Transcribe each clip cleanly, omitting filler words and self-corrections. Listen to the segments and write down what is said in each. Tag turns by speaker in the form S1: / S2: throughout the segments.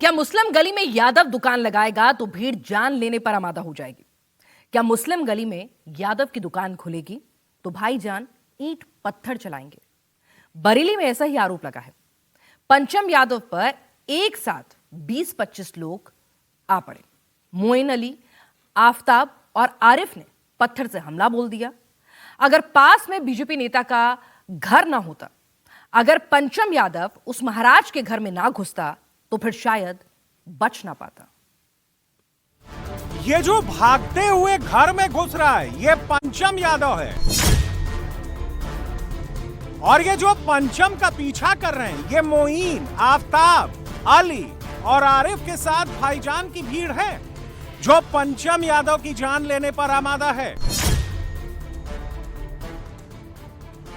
S1: क्या मुस्लिम गली में यादव दुकान लगाएगा तो भीड़ जान लेने पर आमादा हो जाएगी। क्या मुस्लिम गली में यादव की दुकान खुलेगी तो भाईजान ईंट पत्थर चलाएंगे। बरेली में ऐसा ही आरोप लगा है। पंचम यादव पर एक साथ 20-25 लोग आ पड़े। मोइन अली, आफताब और आरिफ ने पत्थर से हमला बोल दिया। अगर पास में बीजेपी नेता का घर ना होता, अगर पंचम यादव उस महाराज के घर में ना घुसता तो फिर शायद बच ना पाता।
S2: ये जो भागते हुए घर में घुस रहा है ये पंचम यादव है, और ये जो पंचम का पीछा कर रहे हैं ये मोइन, आफताब, अली और आरिफ के साथ भाईजान की भीड़ है जो पंचम यादव की जान लेने पर आमादा है।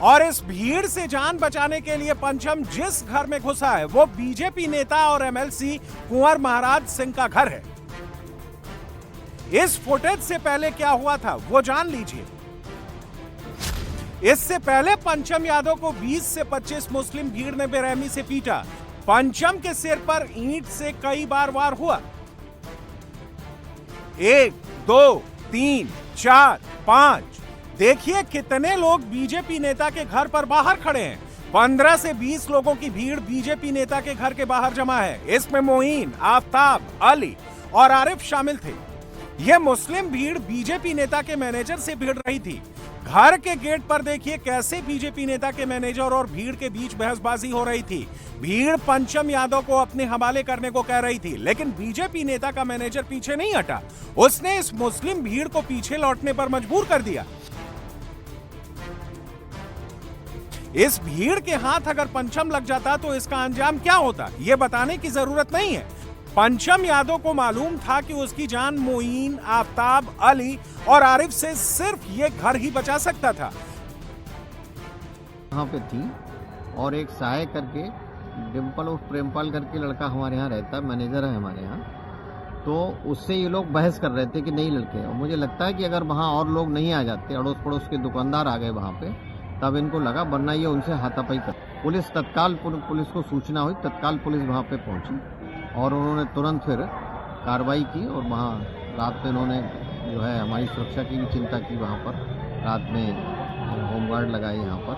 S2: और इस भीड़ से जान बचाने के लिए पंचम जिस घर में घुसा है वो बीजेपी नेता और एमएलसी कुंवर महाराज सिंह का घर है। इस फुटेज से पहले क्या हुआ था वो जान लीजिए। इससे पहले पंचम यादव को 20 से 25 मुस्लिम भीड़ ने बेरहमी से पीटा। पंचम के सिर पर ईंट से कई बार वार हुआ। 1, 2, 3, 4, 5। देखिए कितने लोग बीजेपी नेता के घर पर बाहर खड़े हैं। 15 से 20 लोगों की भीड़ बीजेपी नेता के घर के बाहर जमा है। इसमें मोइन, आफताब, अली और आरिफ शामिल थे। यह मुस्लिम भीड़ बीजेपी नेता के मैनेजर से भिड़ रही थी। घर के गेट पर देखिए कैसे बीजेपी नेता के मैनेजर और भीड़ के बीच बहसबाजी हो रही थी। भीड़ पंचम यादव को अपने हवाले करने को कह रही थी, लेकिन बीजेपी नेता का मैनेजर पीछे नहीं हटा। उसने इस मुस्लिम भीड़ को पीछे लौटने पर मजबूर कर दिया। इस भीड़ के हाथ अगर पंचम लग जाता तो इसका अंजाम क्या होता, यह बताने की जरूरत नहीं है। पंचम यादव को मालूम था कि उसकी जान मोइन, आफताब, अली और आरिफ से सिर्फ ये घर ही बचा सकता था।
S3: यहाँ पे थी और एक साय करके डिम्पल और प्रेमपाल करके लड़का हमारे यहाँ रहता है, मैनेजर है हमारे यहाँ, तो उससे ये लोग बहस कर रहे थे कि नहीं लड़के। और मुझे लगता है कि अगर वहाँ और लोग नहीं आ जाते, अड़ोस पड़ोस के दुकानदार आ गए वहाँ पे, तब इनको लगा, वरना ये उनसे हाथापाई कर। पुलिस पुलिस को सूचना हुई, तत्काल पुलिस वहाँ पे पहुँची और उन्होंने तुरंत फिर कार्रवाई की। और वहाँ रात में उन्होंने जो है हमारी सुरक्षा की भी चिंता की। वहाँ पर रात में होमगार्ड लगाए यहाँ पर,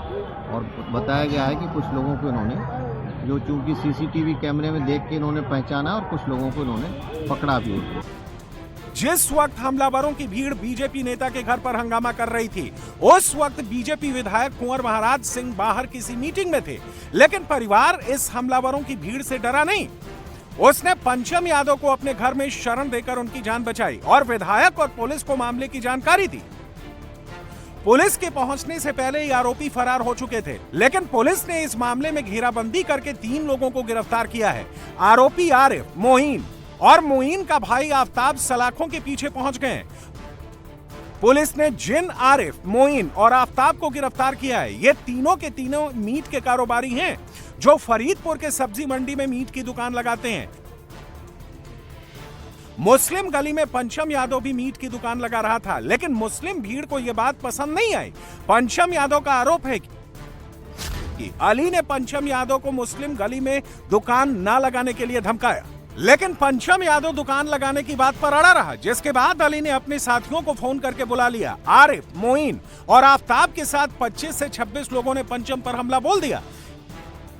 S3: और बताया गया है कि कुछ लोगों को इन्होंने जो चूंकि सीसीटीवी कैमरे में देख के इन्होंने पहचाना और कुछ लोगों को इन्होंने पकड़ा भी।
S2: जिस वक्त हमलावरों की भीड़ बीजेपी नेता के घर पर हंगामा कर रही थी, उस वक्त बीजेपी विधायक कुंवर महाराज सिंह बाहर किसी मीटिंग में थे, लेकिन परिवार इस हमलावरों की भीड़ से डरा नहीं। उसने पंचम यादव को अपने घर में शरण देकर उनकी जान बचाई और विधायक और पुलिस को मामले की जानकारी दी। पुलिस के पहुंचने से पहले ही आरोपी फरार हो चुके थे, लेकिन पुलिस ने इस मामले में घेराबंदी करके 3 लोगों को गिरफ्तार किया है। आरोपी आरिफ, मोइन और मोइन का भाई आफताब सलाखों के पीछे पहुंच गए। पुलिस ने जिन आरिफ, मोइन और आफताब को गिरफ्तार किया है, ये तीनों के तीनों मीट के कारोबारी हैं जो फरीदपुर के सब्जी मंडी में मीट की दुकान लगाते हैं। मुस्लिम गली में पंचम यादव भी मीट की दुकान लगा रहा था, लेकिन मुस्लिम भीड़ को यह बात पसंद नहीं आई। पंचम यादव का आरोप है कि अली ने पंचम यादव को मुस्लिम गली में दुकान न लगाने के लिए धमकाया, लेकिन पंचम यादव दुकान लगाने की बात पर अड़ा रहा, जिसके बाद अली ने अपने साथियों को फोन करके बुला लिया। आरिफ, मोइन और आफताब के साथ 25 से 26 लोगों ने पंचम पर हमला बोल दिया।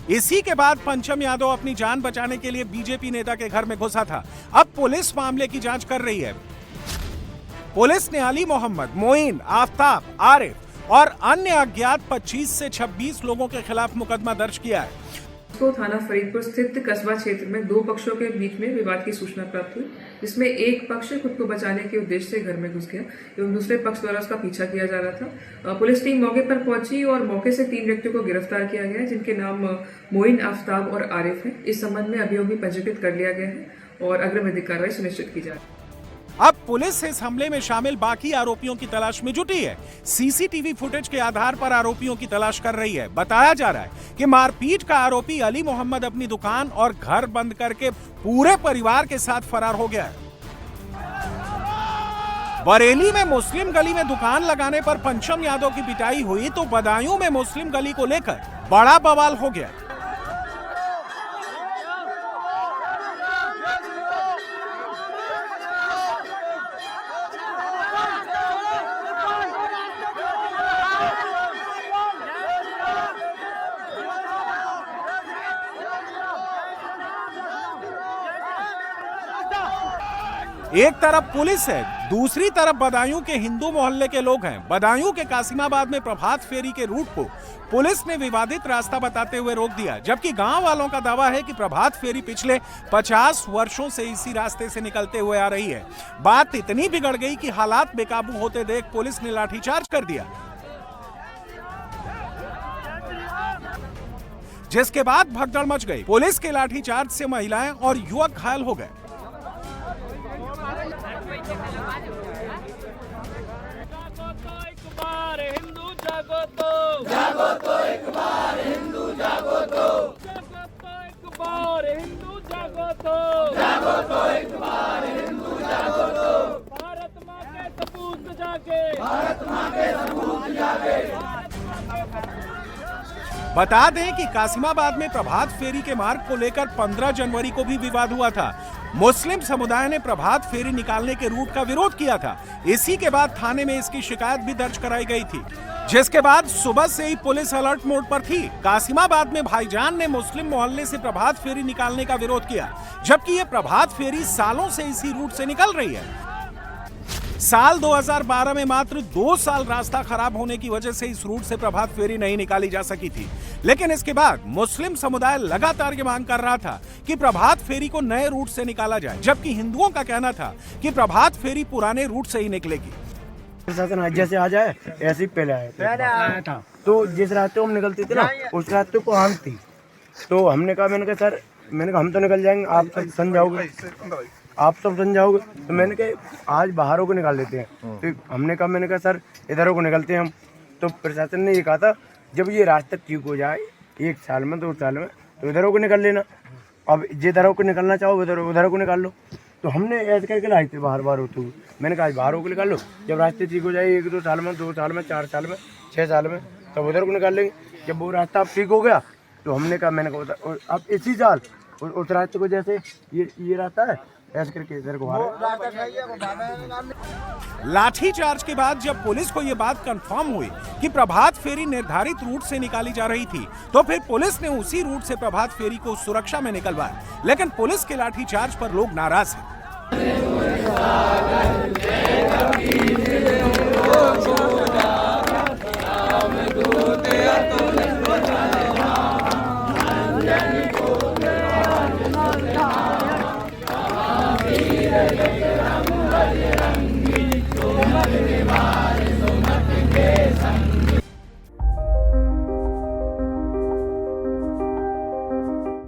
S2: इसी के बाद पंचम यादव अपनी जान बचाने के लिए बीजेपी नेता के घर में घुसा था। अब पुलिस मामले की जांच कर रही है। पुलिस ने अली मोहम्मद, मोइन, आफताब, आरिफ और अन्य अज्ञात 25 से 26 लोगों के खिलाफ मुकदमा दर्ज किया है।
S4: को थाना फरीदपुर स्थित कस्बा क्षेत्र में 2 पक्षों के बीच में विवाद की सूचना प्राप्त हुई, जिसमें एक पक्ष खुद को बचाने के उद्देश्य से घर में घुस गया एवं दूसरे पक्ष द्वारा उसका पीछा किया जा रहा था। पुलिस टीम मौके पर पहुंची और मौके से 3 व्यक्तियों को गिरफ्तार किया गया है, जिनके नाम मोइन, आफताब और आरिफ है। इस संबंध में अभियोग भी पंजीकृत कर लिया गया है और अग्रिम विधिक कार्रवाई सुनिश्चित की जा रही है।
S2: अब पुलिस इस हमले में शामिल बाकी आरोपियों की तलाश में जुटी है। सीसीटीवी फुटेज के आधार पर आरोपियों की तलाश कर रही है। बताया जा रहा है कि मारपीट का आरोपी अली मोहम्मद अपनी दुकान और घर बंद करके पूरे परिवार के साथ फरार हो गया है। बरेली में मुस्लिम गली में दुकान लगाने पर पंचम यादव की पिटाई हुई तो बदायूं में मुस्लिम गली को लेकर बड़ा बवाल हो गया। एक तरफ पुलिस है, दूसरी तरफ बदायूं के हिंदू मोहल्ले के लोग हैं। बदायूं के कासिमाबाद में प्रभात फेरी के रूट को पुलिस ने विवादित रास्ता बताते हुए रोक दिया, जबकि गांव वालों का दावा है कि प्रभात फेरी पिछले 50 वर्षों से इसी रास्ते से निकलते हुए आ रही है। बात इतनी बिगड़ गई कि हालात बेकाबू होते देख पुलिस ने लाठीचार्ज कर दिया, जिसके बाद भगदड़ मच गई। पुलिस के लाठीचार्ज से महिलाएं और युवक घायल हो गए।
S5: जागो तो एक बार हिंदू जागो तो एक बार हिंदू जागो तो एक बार हिंदू जागो तो भारत माँ के सपूत जागे, भारत माँ के सपूत जागे।
S2: बता दें कि कासिमाबाद में प्रभात फेरी के मार्ग को लेकर 15 जनवरी को भी विवाद हुआ था। मुस्लिम समुदाय ने प्रभात फेरी निकालने के रूट का विरोध किया था। इसी के बाद थाने में इसकी शिकायत भी दर्ज कराई गई थी, जिसके बाद सुबह से ही पुलिस अलर्ट मोड पर थी। कासिमाबाद में भाईजान ने मुस्लिम मोहल्ले से प्रभात फेरी निकालने का विरोध किया, जबकि ये प्रभात फेरी सालों से इसी रूट से निकल रही है। साल 2012 में मात्र 2 साल रास्ता खराब होने की वजह से इस रूट से प्रभात फेरी नहीं निकाली जा सकी थी, लेकिन इसके बाद मुस्लिम समुदाय लगातार ये मांग कर रहा था कि प्रभात फेरी को नए रूट से निकाला जाए, जबकि हिंदुओं का कहना था कि प्रभात फेरी पुराने रूट से ही निकलेगी।
S6: प्रशासन जैसे आ जाए ऐसे ही पहले आया था, तो जिस रास्ते हम निकलते थे ना उस रास्ते को हम थी, तो हमने कहा, मैंने कहा सर, मैंने कहा हम तो निकल जाएंगे, आप सब समझाओगे, आप सब समझाओगे, तो मैंने कहा आज बाहरों को निकाल लेते हैं। तो हमने कहा, मैंने कहा सर इधरों को निकलते हैं हम। तो प्रशासन ने ये कहा था जब ये रास्ता ठीक हो जाए 1 साल में 2 साल में तो इधरों को निकल लेना, अब जिधरों को निकलना चाहो उधरों को निकाल लो। तो हमने ऐसे करके लाए थे बार बार होते हुए, मैंने कहा बाहरों को निकाल लो, जब रास्ते ठीक हो जाए 1-2 साल में 2 साल में 4 साल में 6 साल में तब उधर को निकाल लेंगे। जब वो रास्ता अब ठीक हो गया तो हमने कहा, मैंने कहा अब इसी साल उस रास्ते को जैसे ये रास्ता है ऐसे करके इधर को
S2: लाठीचार्ज के बाद जब पुलिस को यह बात कंफर्म हुई कि प्रभात फेरी निर्धारित रूट से निकाली जा रही थी, तो फिर पुलिस ने उसी रूट से प्रभात फेरी को सुरक्षा में निकलवाया, लेकिन पुलिस के लाठीचार्ज पर लोग नाराज हैं।